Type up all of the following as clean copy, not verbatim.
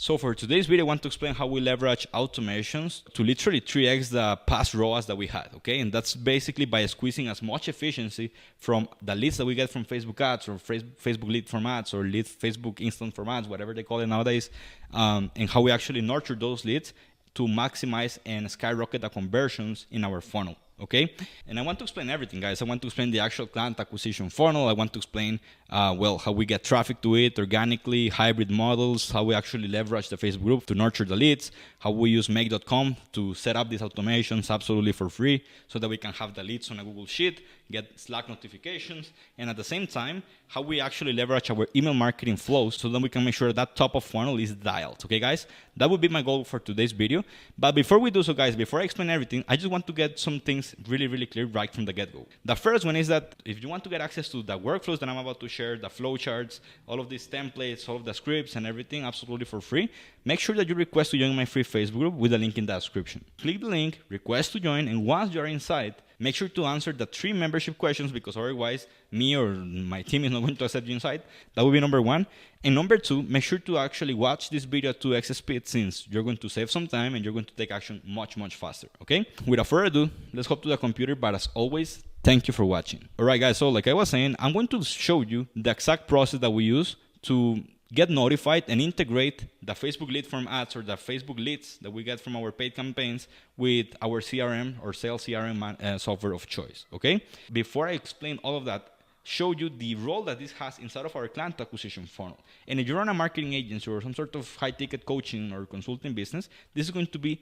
So for today's video, I want to explain how we leverage automations to literally 3x the past ROAS that we had, okay? And that's basically by squeezing as much efficiency from the leads that we get from Facebook ads or Facebook lead formats or Facebook instant formats, whatever they call it nowadays, and how we actually nurture those leads to maximize and skyrocket the conversions in our funnel. Okay, and I want to explain everything, guys. I want to explain the actual client acquisition funnel. I want to explain, how we get traffic to it organically, hybrid models, how we actually leverage the Facebook group to nurture the leads, how we use make.com to set up these automations absolutely for free so that we can have the leads on a Google Sheet, get Slack notifications, and at the same time, how we actually leverage our email marketing flows so that we can make sure that top of funnel is dialed. Okay, guys? That would be my goal for today's video. But before we do so, guys, before I explain everything, I just want to get some things really, really clear right from the get-go. The first one is that if you want to get access to the workflows that I'm about to share, the flowcharts, all of these templates, all of the scripts and everything absolutely for free, make sure that you request to join my free Facebook group with the link in the description. Click the link, request to join, and once you're inside, make sure to answer the 3 membership questions because otherwise me or my team is not going to accept you inside. That would be number 1. And number 2, make sure to actually watch this video at 2x speed since you're going to save some time and you're going to take action much, much faster, okay? Without further ado, let's hop to the computer, but as always, thank you for watching. All right, guys, so like I was saying, I'm going to show you the exact process that we use to get notified and integrate the Facebook lead form ads or the Facebook leads that we get from our paid campaigns with our CRM or sales CRM software of choice, okay? Before I explain all of that, show you the role that this has inside of our client acquisition funnel. And if you're on a marketing agency or some sort of high-ticket coaching or consulting business, this is going to be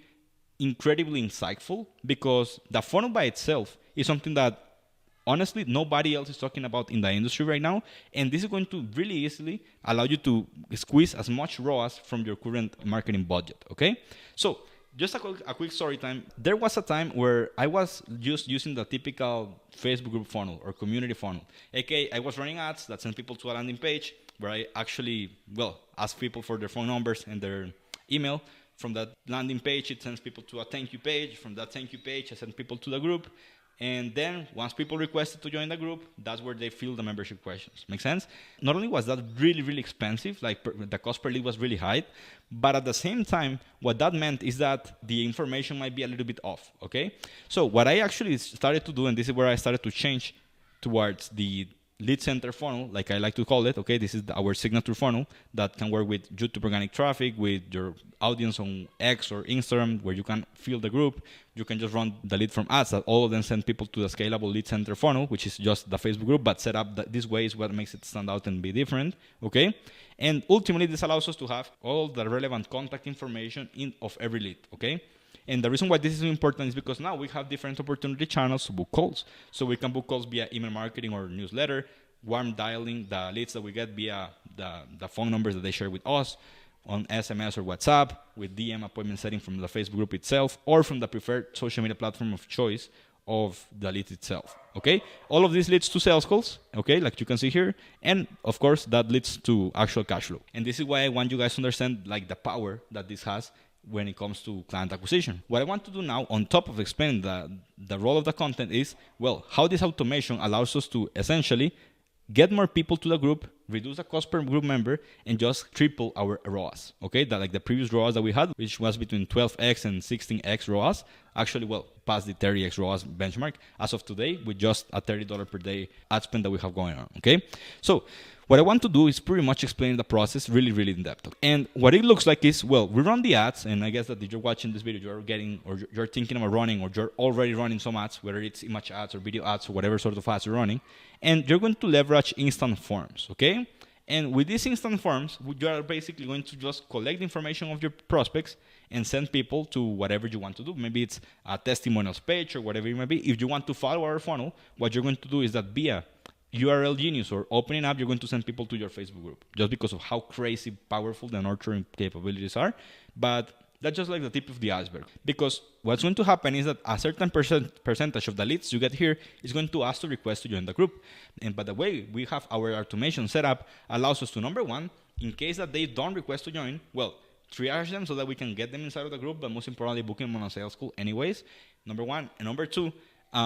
incredibly insightful because the funnel by itself is something that honestly nobody else is talking about in the industry right now, and this is going to really easily allow you to squeeze as much ROAS from your current marketing budget, okay? So just a quick story time. There was a time where I was just using the typical Facebook group funnel or community funnel. Okay, I was running ads that sent people to a landing page where I actually, ask people for their phone numbers and their email. From that landing page, it sends people to a thank you page. From that thank you page, I send people to the group. And then once people requested to join the group, that's where they fill the membership questions. Make sense? Not only was that really, really expensive, like the cost per lead was really high, but at the same time, what that meant is that the information might be a little bit off, okay? So what I actually started to do, and this is where I started to change towards the lead center funnel, like I like to call it, okay? This is our signature funnel that can work with YouTube organic traffic, with your audience on X or Instagram, where you can fill the group. You can just run the lead from ads that all of them send people to the scalable lead center funnel, which is just the Facebook group, but set up this way is what makes it stand out and be different, okay? And ultimately, this allows us to have all the relevant contact information of every lead, okay? And the reason why this is important is because now we have different opportunity channels to book calls. So we can book calls via email marketing or newsletter, warm dialing the leads that we get via the phone numbers that they share with us, on SMS or WhatsApp, with DM appointment setting from the Facebook group itself, or from the preferred social media platform of choice of the lead itself, okay? All of this leads to sales calls, okay, like you can see here, and of course, that leads to actual cash flow. And this is why I want you guys to understand like the power that this has when it comes to client acquisition. What I want to do now, on top of explaining the role of the content is, how this automation allows us to essentially get more people to the group, reduce the cost per group member, and just triple our ROAS, okay? Like the previous ROAS that we had, which was between 12x and 16x ROAS, actually, past the 30x ROAS benchmark as of today with just a $30 per day ad spend that we have going on, okay? So what I want to do is pretty much explain the process really, really in depth. And what it looks like is, we run the ads, and I guess that if you're watching this video, you're getting, or you're thinking about running, or you're already running some ads, whether it's image ads or video ads or whatever sort of ads you're running, and you're going to leverage instant forms, okay? And with these instant forms, you are basically going to just collect the information of your prospects and send people to whatever you want to do. Maybe it's a testimonials page or whatever it may be. If you want to follow our funnel, what you're going to do is that via URL Genius or opening up, you're going to send people to your Facebook group just because of how crazy powerful the nurturing capabilities are. But that's just like the tip of the iceberg, because what's going to happen is that a certain percentage of the leads you get here is going to ask to request to join the group. And by the way we have our automation set up, allows us to, number 1, in case that they don't request to join, triage them so that we can get them inside of the group, but most importantly, book them on a sales call anyways, number 1. And number 2,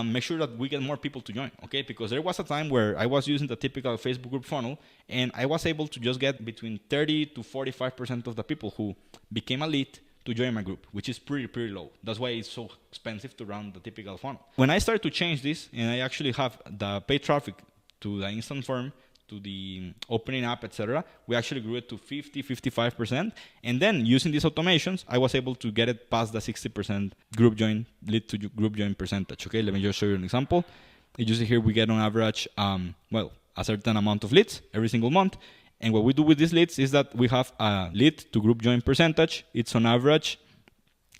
make sure that we get more people to join, okay? Because there was a time where I was using the typical Facebook group funnel, and I was able to just get between 30 to 45% of the people who became a lead to join my group, which is pretty low. That's why it's so expensive to run the typical funnel. When I started to change this, and I actually have the paid traffic to the instant form, to the opening app, etc., we actually grew it to 50-55%. And then using these automations, I was able to get it past the 60% group join, lead to group join percentage. Okay, let me just show you an example. You see here we get on average, a certain amount of leads every single month. And what we do with these leads is that we have a lead to group join percentage. It's on average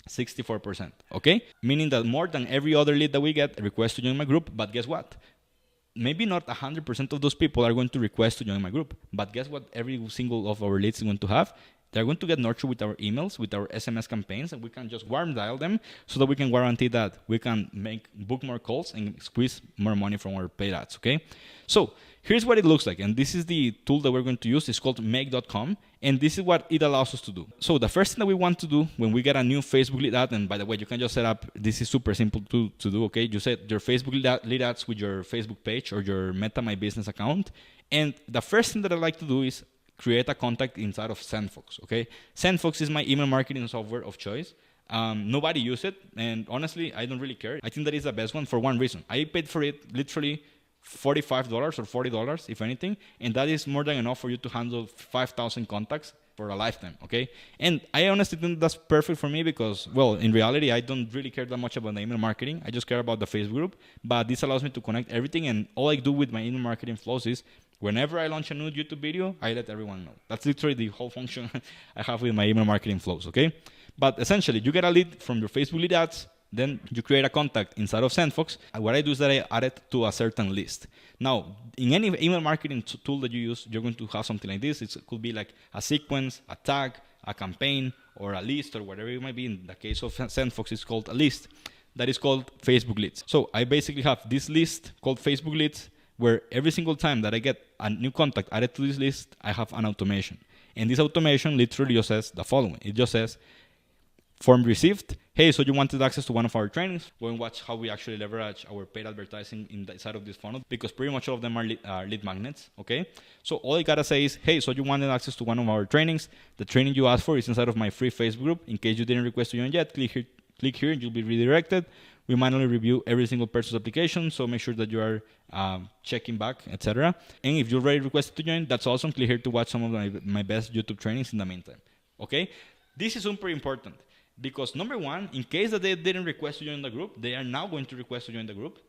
64%. Okay, meaning that more than every other lead that we get requests to join my group. But guess what? Maybe not 100% of those people are going to request to join my group. But guess what every single of our leads is going to have? They're going to get nurtured with our emails, with our SMS campaigns, and we can just warm dial them so that we can guarantee that we can book more calls and squeeze more money from our paid ads, okay? So here's what it looks like. And this is the tool that we're going to use. It's called make.com. And this is what it allows us to do. So the first thing that we want to do when we get a new Facebook lead ad, and by the way, you can just set up, this is super simple to do, okay? You set your Facebook lead ads with your Facebook page or your Meta My Business account. And the first thing that I like to do is create a contact inside of SendFox, okay? SendFox is my email marketing software of choice. Nobody uses it, and honestly, I don't really care. I think that is the best one for one reason. I paid for it literally $45 or $40, if anything, and that is more than enough for you to handle 5,000 contacts for a lifetime, okay? And I honestly think that's perfect for me because, well, in reality, I don't really care that much about the email marketing. I just care about the Facebook group, but this allows me to connect everything, and all I do with my email marketing flows is whenever I launch a new YouTube video, I let everyone know. That's literally the whole function I have with my email marketing flows, okay? But essentially, you get a lead from your Facebook lead ads, then you create a contact inside of SendFox. What I do is that I add it to a certain list. Now, in any email marketing tool that you use, you're going to have something like this. It could be like a sequence, a tag, a campaign, or a list, or whatever it might be. In the case of SendFox, it's called a list. That is called Facebook leads. So I basically have this list called Facebook leads, where every single time that I get a new contact added to this list, I have an automation. And this automation literally just says the following. It just says, form received. Hey, so you wanted access to one of our trainings? Go and watch how we actually leverage our paid advertising inside of this funnel, because pretty much all of them are lead magnets, okay? So all I gotta say is, hey, so you wanted access to one of our trainings. The training you asked for is inside of my free Facebook group. In case you didn't request to join yet, click here and you'll be redirected. We manually review every single person's application, so make sure that you are checking back, etc. And if you already requested to join, that's awesome. Click here to watch some of my best YouTube trainings in the meantime, okay? This is super important. Because number one, in case that they didn't request to join the group, they are now going to request to join the group.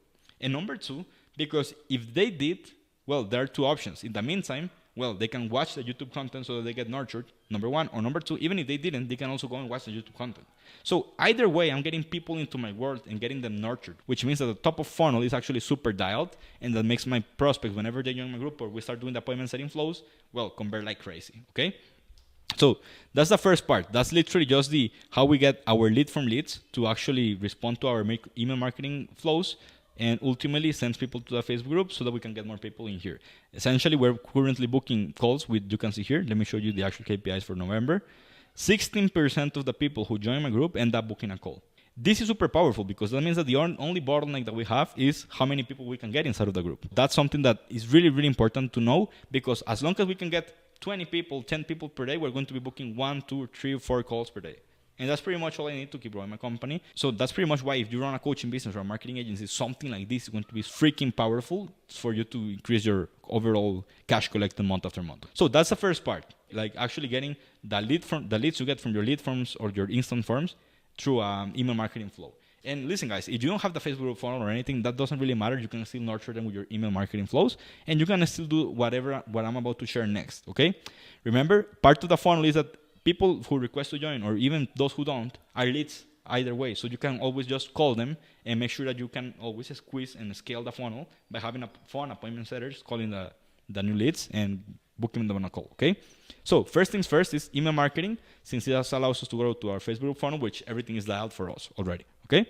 And number two, because if they did, well, there are two options. In the meantime, well, they can watch the YouTube content so that they get nurtured, number one. Or number two, even if they didn't, they can also go and watch the YouTube content. So either way, I'm getting people into my world and getting them nurtured, which means that the top of funnel is actually super dialed, and that makes my prospects, whenever they join my group or we start doing the appointment setting flows, well, convert like crazy, okay? So that's the first part. That's literally just how we get our lead from leads to actually respond to our email marketing flows, and ultimately sends people to the Facebook group so that we can get more people in here. Essentially, we're currently booking calls with, you can see here, let me show you the actual KPIs for November. 16% of the people who join my group end up booking a call. This is super powerful because that means that the only bottleneck that we have is how many people we can get inside of the group. That's something that is really, really important to know, because as long as we can get 20 people, 10 people per day, we're going to be booking 1, 2, 3, 4 calls per day. And that's pretty much all I need to keep growing my company. So that's pretty much why if you run a coaching business or a marketing agency, something like this is going to be freaking powerful for you to increase your overall cash collected month after month. So that's the first part, like actually getting the leads you get from your lead forms or your instant forms through email marketing flow. And listen, guys, if you don't have the Facebook group funnel or anything, that doesn't really matter. You can still nurture them with your email marketing flows, and you can still do what I'm about to share next, okay? Remember, part of the funnel is that people who request to join, or even those who don't, are leads either way. So you can always just call them and make sure that you can always squeeze and scale the funnel by having a phone appointment setters, calling the new leads and booking them on a call, okay? So first things first is email marketing, since it allows us to grow to our Facebook group funnel, which everything is dialed for us already, okay?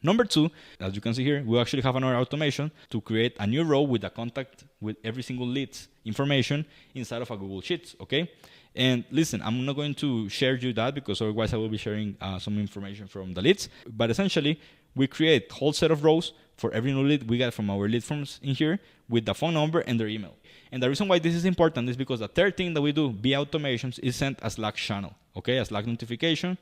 Number two, as you can see here, we actually have another automation to create a new row with a contact with every single lead's information inside of a Google Sheets, okay? And listen, I'm not going to share you that because otherwise I will be sharing some information from the leads. But essentially, we create a whole set of rows for every new lead we get from our lead forms in here with the phone number and their email. And the reason why this is important is because the third thing that we do via automations is sent a Slack channel, okay, a Slack notification,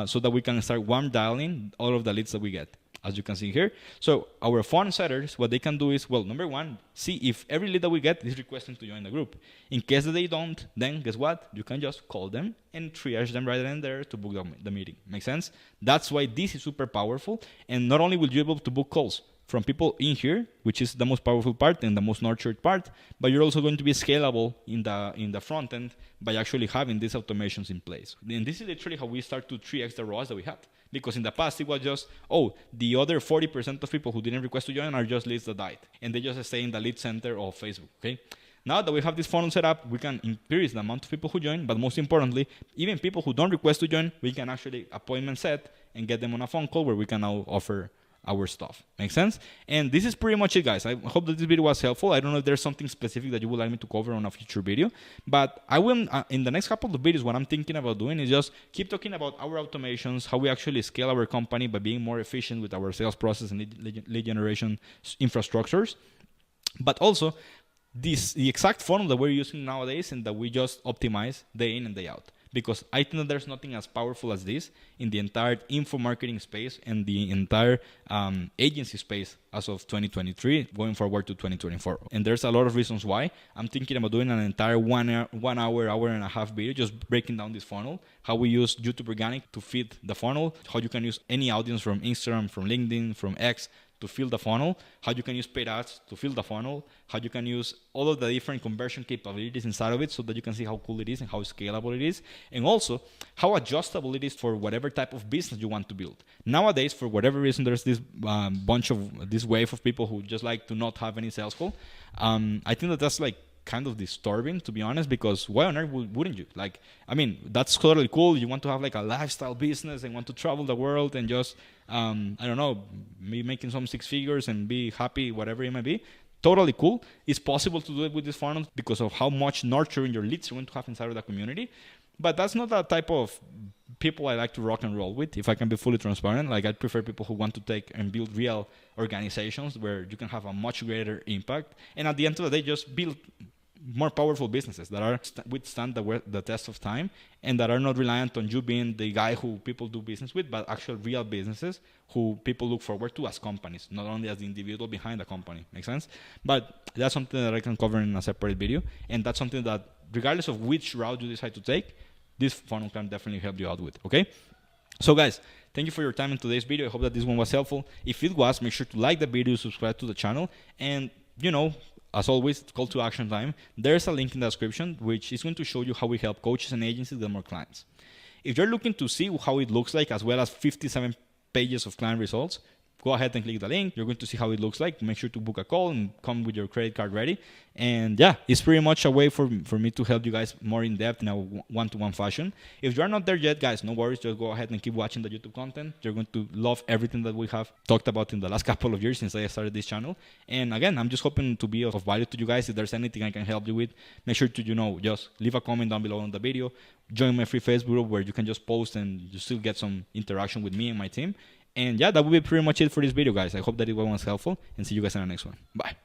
so that we can start warm dialing all of the leads that we get, as you can see here. So our phone setters, what they can do is, well, number one, see if every lead that we get is requesting to join the group. In case that they don't, then guess what? You can just call them and triage them right then and there to book the meeting. Make sense? That's why this is super powerful. And not only will you be able to book calls from people in here, which is the most powerful part and the most nurtured part, but you're also going to be scalable in the front end by actually having these automations in place. And this is literally how we start to 3x the ROAS that we had. Because in the past, it was just, oh, the other 40% of people who didn't request to join are just leads that died. And they just stay in the lead center of Facebook, okay? Now that we have this funnel set up, we can increase the amount of people who join, but most importantly, even people who don't request to join, we can actually appointment set and get them on a phone call where we can now offer our stuff. Make sense? And this is pretty much it, guys. I hope that this video was helpful. I don't know if there's something specific that you would like me to cover on a future video, but I will, in the next couple of videos, what I'm thinking about doing is just keep talking about our automations, how we actually scale our company by being more efficient with our sales process and lead generation infrastructures, but also the exact funnel that we're using nowadays and that we just optimize day in and day out. Because I think that there's nothing as powerful as this in the entire info marketing space and the entire agency space as of 2023 going forward to 2024. And there's a lot of reasons why. I'm thinking about doing an entire one hour and a half video just breaking down this funnel, how we use YouTube Organic to feed the funnel, how you can use any audience from Instagram, from LinkedIn, from X, to fill the funnel, how you can use paid ads to fill the funnel, how you can use all of the different conversion capabilities inside of it so that you can see how cool it is and how scalable it is, and also how adjustable it is for whatever type of business you want to build. Nowadays, for whatever reason, there's this this wave of people who just like to not have any sales call. I think that's like kind of disturbing, to be honest, because why on earth wouldn't you? Like, I mean, that's totally cool. You want to have like a lifestyle business and want to travel the world and just, I don't know, be making some six figures and be happy, whatever it may be. Totally cool. It's possible to do it with this funnel because of how much nurturing your leads are going to have inside of the community. But that's not the type of people I like to rock and roll with, if I can be fully transparent. Like, I prefer people who want to take and build real organizations where you can have a much greater impact. And at the end of the day, just build more powerful businesses that are withstand the test of time and that are not reliant on you being the guy who people do business with, but actual real businesses who people look forward to as companies, not only as the individual behind the company. Make sense? But that's something that I can cover in a separate video. And that's something that, regardless of which route you decide to take, this funnel can definitely help you out with, okay? So guys, thank you for your time in today's video. I hope that this one was helpful. If it was, make sure to like the video, subscribe to the channel, and, you know, as always, call to action time. There's a link in the description which is going to show you how we help coaches and agencies get more clients. If you're looking to see how it looks like, as well as 57 pages of client results, go ahead and click the link. You're going to see how it looks like. Make sure to book a call and come with your credit card ready. And yeah, it's pretty much a way for me to help you guys more in depth in a one-to-one fashion. If you're not there yet, guys, no worries. Just go ahead and keep watching the YouTube content. You're going to love everything that we have talked about in the last couple of years since I started this channel. And again, I'm just hoping to be of value to you guys. If there's anything I can help you with, make sure to, just leave a comment down below on the video. Join my free Facebook group where you can just post and you still get some interaction with me and my team. And yeah, that will be pretty much it for this video, guys. I hope that it was helpful, and see you guys in the next one. Bye.